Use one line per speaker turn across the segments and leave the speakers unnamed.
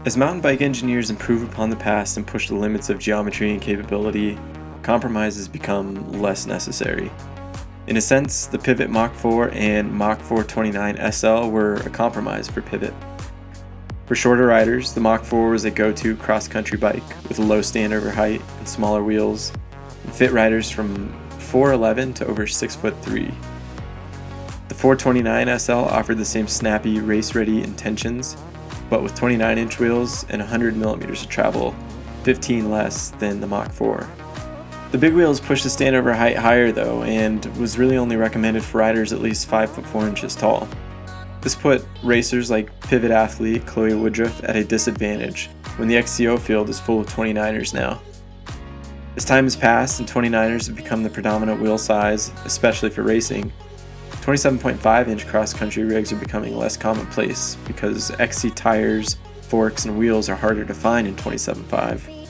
As mountain bike engineers improve upon the past and push the limits of geometry and capability, compromises become less necessary. In a sense, the Pivot Mach 4 and Mach 429 SL were a compromise for Pivot. For shorter riders, the Mach 4 was a go-to cross-country bike with a low standover height and smaller wheels, and fit riders from 4'11" to over 6'3". The 429 SL offered the same snappy, race-ready intentions, but with 29-inch wheels and 100mm of travel, 15 less than the Mach 4. The big wheels pushed the standover height higher though, and was really only recommended for riders at least 5'4" tall. This put racers like Pivot athlete Chloe Woodruff at a disadvantage when the XCO field is full of 29ers now. As time has passed and 29ers have become the predominant wheel size, especially for racing, 27.5-inch cross-country rigs are becoming less commonplace because XC tires, forks, and wheels are harder to find in 27.5.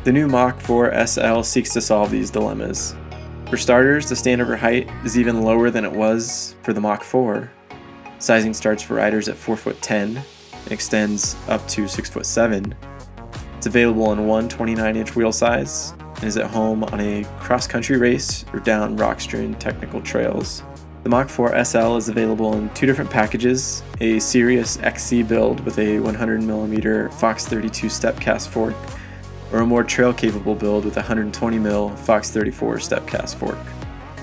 The new Mach 4 SL seeks to solve these dilemmas. For starters, the standover height is even lower than it was for the Mach 4. Sizing starts for riders at 4'10" and extends up to 6'7". It's available in one 29-inch wheel size and is at home on a cross-country race or down rock-strewn technical trails. The Mach 4 SL is available in two different packages, a Sirius XC build with a 100mm Fox 32 step cast fork, or a more trail-capable build with a 120mm Fox 34 step cast fork.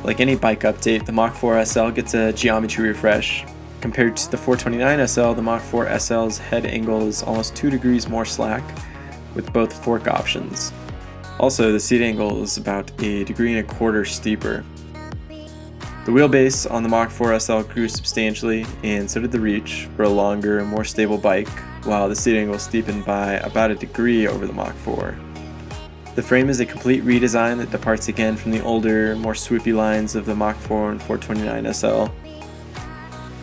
Like any bike update, the Mach 4 SL gets a geometry refresh. Compared to the 429 SL, the Mach 4 SL's head angle is almost 2 degrees more slack, with both fork options. Also, the seat angle is about 1.25 degrees steeper. The wheelbase on the Mach 4 SL grew substantially, and so did the reach for a longer and more stable bike, while the seat angle steepened by about 1 degree over the Mach 4. The frame is a complete redesign that departs again from the older, more swoopy lines of the Mach 4 and 429 SL.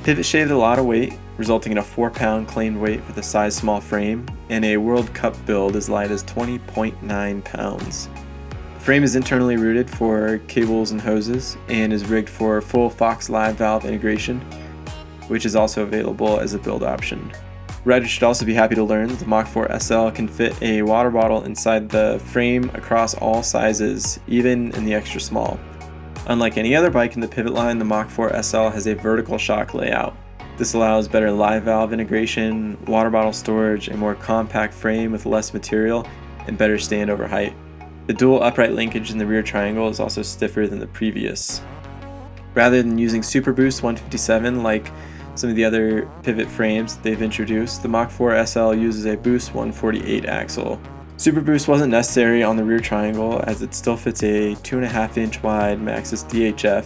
Pivot shaved a lot of weight, resulting in a 4-pound claimed weight for the size small frame, and a World Cup build as light as 20.9 pounds. The frame is internally routed for cables and hoses, and is rigged for full Fox Live valve integration, which is also available as a build option. Riders should also be happy to learn that the Mach 4 SL can fit a water bottle inside the frame across all sizes, even in the extra small. Unlike any other bike in the Pivot line, the Mach 4 SL has a vertical shock layout. This allows better live valve integration, water bottle storage, a more compact frame with less material, and better standover height. The dual upright linkage in the rear triangle is also stiffer than the previous. Rather than using Super Boost 157 like some of the other Pivot frames they've introduced, the Mach 4 SL uses a Boost 148 axle. Super Boost wasn't necessary on the rear triangle as it still fits a 2.5-inch wide Maxxis DHF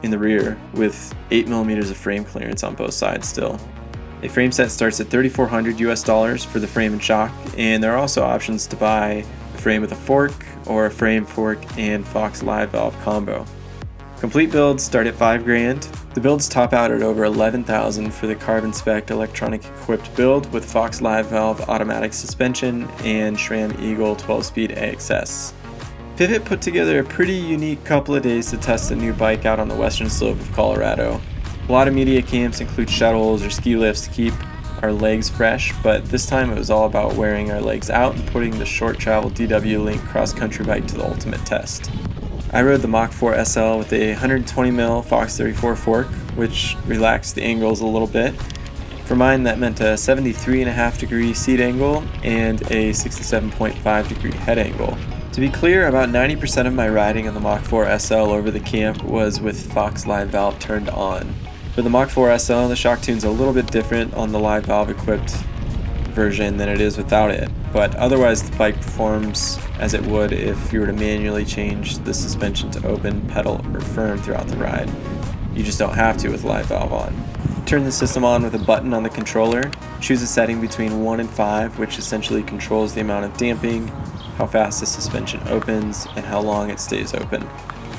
in the rear with 8mm of frame clearance on both sides still. A frame set starts at $3,400 for the frame and shock, and there are also options to buy a frame with a fork or a frame, fork, and Fox Live Valve combo. Complete builds start at $5,000. The builds top out at over $11,000 for the carbon spec electronic equipped build with Fox Live Valve automatic suspension and SRAM Eagle 12-speed AXS. Pivot put together a pretty unique couple of days to test a new bike out on the western slope of Colorado. A lot of media camps include shuttles or ski lifts to keep our legs fresh, but this time it was all about wearing our legs out and putting the short travel DW Link cross-country bike to the ultimate test. I rode the Mach 4 SL with a 120mm Fox 34 fork, which relaxed the angles a little bit. For mine, that meant a 73.5 degree seat angle and a 67.5 degree head angle. To be clear, about 90% of my riding on the Mach 4 SL over the camp was with Fox Live Valve turned on. For the Mach 4 SL, the shock tune's a little bit different on the Live Valve equipped version than it is without it, but otherwise the bike performs as it would if you were to manually change the suspension to open, pedal, or firm throughout the ride. You just don't have to with Live Valve on. Turn the system on with a button on the controller, choose a setting between 1 and 5, which essentially controls the amount of damping, how fast the suspension opens, and how long it stays open.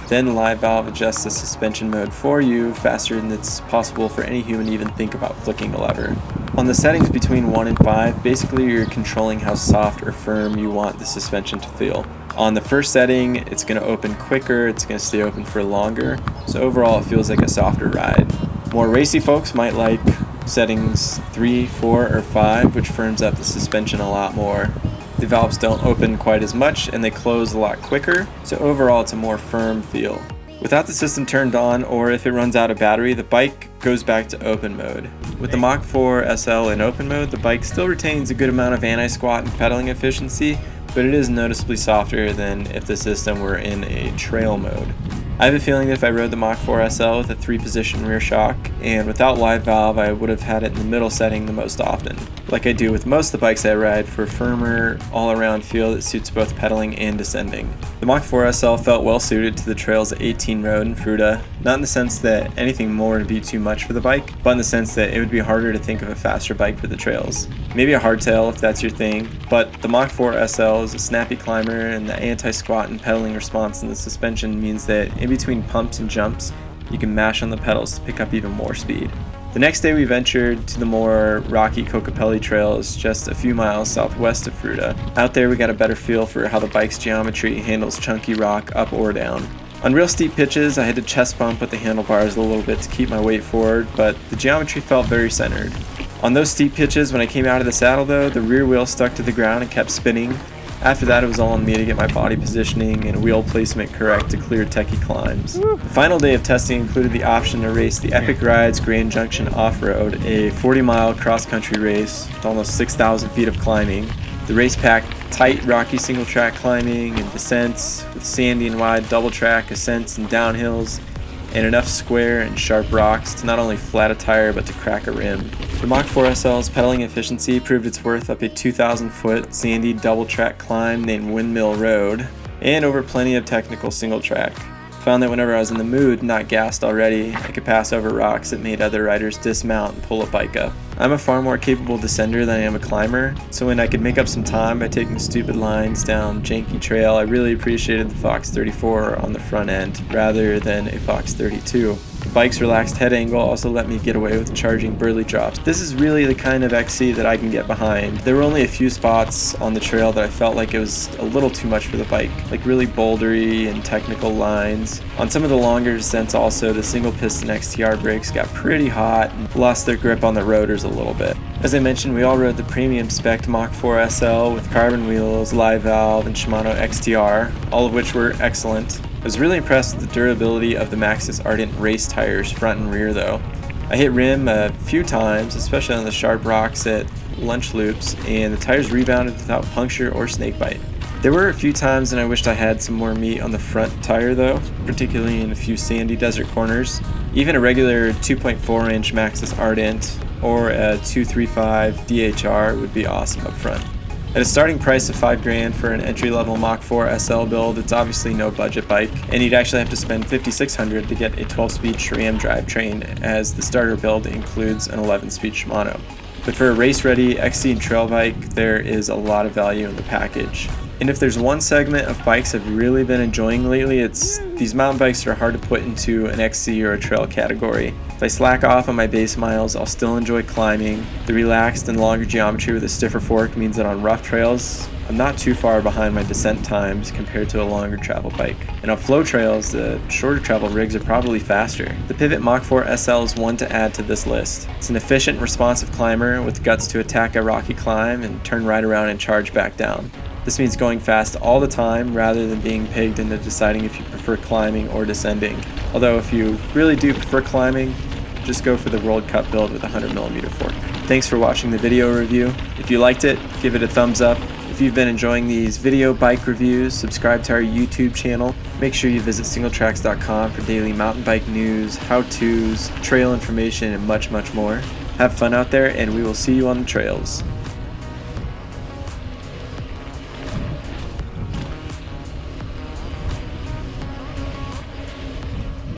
Then Live Valve adjusts the suspension mode for you faster than it's possible for any human to even think about flicking a lever. On the settings between 1 and 5, basically you're controlling how soft or firm you want the suspension to feel. On the first setting, it's going to open quicker, it's going to stay open for longer, so overall it feels like a softer ride. More racy folks might like settings 3, 4, or 5, which firms up the suspension a lot more. The valves don't open quite as much and they close a lot quicker, so overall it's a more firm feel. Without the system turned on, or if it runs out of battery, the bike goes back to open mode. With the Mach 4 SL in open mode, the bike still retains a good amount of anti-squat and pedaling efficiency, but it is noticeably softer than if the system were in a trail mode. I have a feeling that if I rode the Mach 4 SL with a 3-position rear shock and without live valve, I would have had it in the middle setting the most often, like I do with most of the bikes I ride, for a firmer, all-around feel that suits both pedaling and descending. The Mach 4 SL felt well suited to the trails at 18 Road and Fruita, not in the sense that anything more would be too much for the bike, but in the sense that it would be harder to think of a faster bike for the trails. Maybe a hardtail if that's your thing, but the Mach 4 SL is a snappy climber, and the anti-squat and pedaling response in the suspension means that in between pumps and jumps, you can mash on the pedals to pick up even more speed. The next day we ventured to the more rocky Cocopelli trails just a few miles southwest of Fruita. Out there we got a better feel for how the bike's geometry handles chunky rock up or down. On real steep pitches, I had to chest bump with the handlebars a little bit to keep my weight forward, but the geometry felt very centered. On those steep pitches, when I came out of the saddle though, the rear wheel stuck to the ground and kept spinning. After that, it was all on me to get my body positioning and wheel placement correct to clear techie climbs. The final day of testing included the option to race the Epic Rides Grand Junction Off-Road, a 40-mile cross-country race with almost 6,000 feet of climbing. The race packed tight, rocky single-track climbing and descents with sandy and wide double-track ascents and downhills, and enough square and sharp rocks to not only flat a tire but to crack a rim. The Mach 4 SL's pedaling efficiency proved its worth up a 2,000-foot sandy double-track climb named Windmill Road, and over plenty of technical single-track. Found that whenever I was in the mood, not gassed already, I could pass over rocks that made other riders dismount and pull a bike up. I'm a far more capable descender than I am a climber, so when I could make up some time by taking stupid lines down janky trail, I really appreciated the Fox 34 on the front end rather than a Fox 32. The bike's relaxed head angle also let me get away with charging burly drops. This is really the kind of XC that I can get behind. There were only a few spots on the trail that I felt like it was a little too much for the bike, like really bouldery and technical lines. On some of the longer descents also, the single piston XTR brakes got pretty hot and lost their grip on the rotors a little bit. As I mentioned, we all rode the premium spec Mach 4 SL with carbon wheels, live valve, and Shimano XTR, all of which were excellent. I was really impressed with the durability of the Maxxis Ardent race tires front and rear though. I hit rim a few times, especially on the sharp rocks at lunch loops, and the tires rebounded without puncture or snakebite. There were a few times when I wished I had some more meat on the front tire though, particularly in a few sandy desert corners. Even a regular 2.4-inch Maxxis Ardent or a 235 DHR would be awesome up front. At a starting price of $5,000 for an entry-level Mach 4 SL build, it's obviously no budget bike, and you'd actually have to spend $5,600 to get a 12-speed SRAM drivetrain, as the starter build includes an 11-speed Shimano. But for a race-ready XC and trail bike, there is a lot of value in the package. And if there's one segment of bikes I've really been enjoying lately, it's these mountain bikes that are hard to put into an XC or a trail category. If I slack off on my base miles, I'll still enjoy climbing. The relaxed and longer geometry with a stiffer fork means that on rough trails, I'm not too far behind my descent times compared to a longer travel bike. And on flow trails, the shorter travel rigs are probably faster. The Pivot Mach 4 SL is one to add to this list. It's an efficient, responsive climber with guts to attack a rocky climb and turn right around and charge back down. This means going fast all the time rather than being pegged into deciding if you prefer climbing or descending. Although if you really do prefer climbing, just go for the World Cup build with a 100mm fork. Thanks for watching the video review. If you liked it, give it a thumbs up. If you've been enjoying these video bike reviews, subscribe to our YouTube channel. Make sure you visit singletracks.com for daily mountain bike news, how-tos, trail information, and much, much more. Have fun out there, and we will see you on the trails.